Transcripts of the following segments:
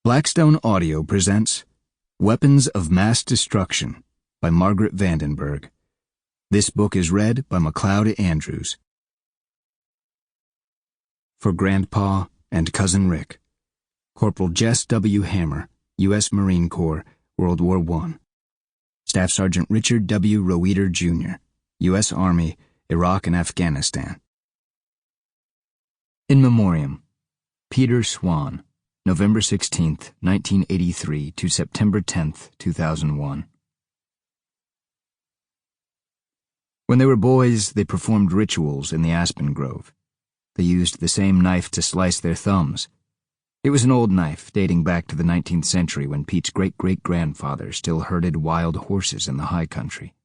Blackstone Audio presents Weapons of Mass Destruction by Margaret Vandenburg. This book is read by MacLeod Andrews. For Grandpa and Cousin Rick. Corporal Jess W. Hammer, U.S. Marine Corps, World War I. Staff Sergeant Richard W. Roeder, Jr., U.S. Army, Iraq and Afghanistan. In Memoriam. Peter Swan, November 16, 1983 to September 10, 2001. When they were boys, they performed rituals in the aspen grove. They used the same knife to slice their thumbs. It was an old knife dating back to the 19th century when Pete's great-great-grandfather still herded wild horses in the high country.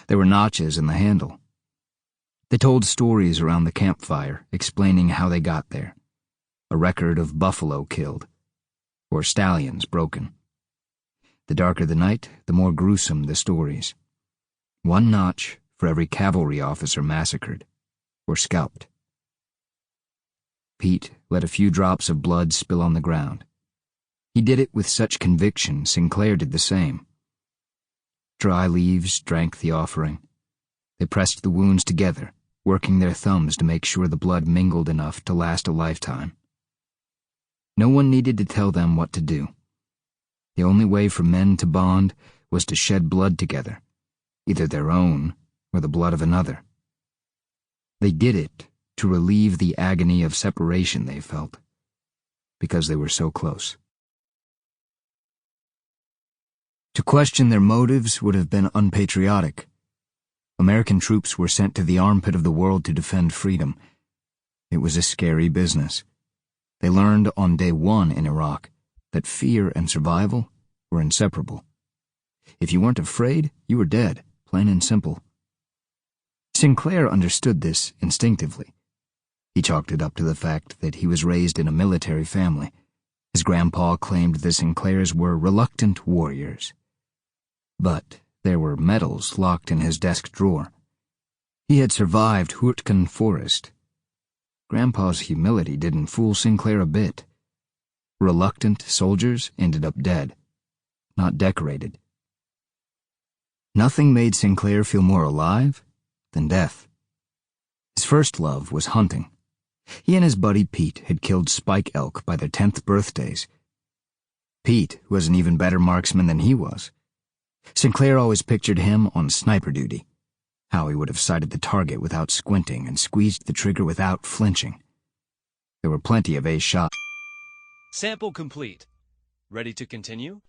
There were notches in the handle. They told stories around the campfire, explaining how they got there. A record of buffalo killed, or stallions broken. The darker the night, the more gruesome the stories. One notch for every cavalry officer massacred, or scalped. Pete let a few drops of blood spill on the ground. He did it with such conviction, Sinclair did the same. Dry leaves drank the offering. They pressed the wounds together, working their thumbs to make sure the blood mingled enough to last a lifetime. No one needed to tell them what to do. The only way for men to bond was to shed blood together, either their own or the blood of another. They did it to relieve the agony of separation they felt, because they were so close. To question their motives would have been unpatriotic. American troops were sent to the armpit of the world to defend freedom. It was a scary business. They learned on day one in Iraq that fear and survival were inseparable. If you weren't afraid, you were dead, plain and simple. Sinclair understood this instinctively. He chalked it up to the fact that he was raised in a military family. His grandpa claimed the Sinclairs were reluctant warriors. But there were medals locked in his desk drawer. He had survived Hurtgen Forest. Grandpa's humility didn't fool Sinclair a bit. Reluctant soldiers ended up dead, not decorated. Nothing made Sinclair feel more alive than death. His first love was hunting. He and his buddy Pete had killed spike elk by their 10th birthdays. Pete was an even better marksman than he was. Sinclair always pictured him on sniper duty. How he would have sighted the target without squinting and squeezed the trigger without flinching. There were plenty of ace shots. Sample complete. Ready to continue?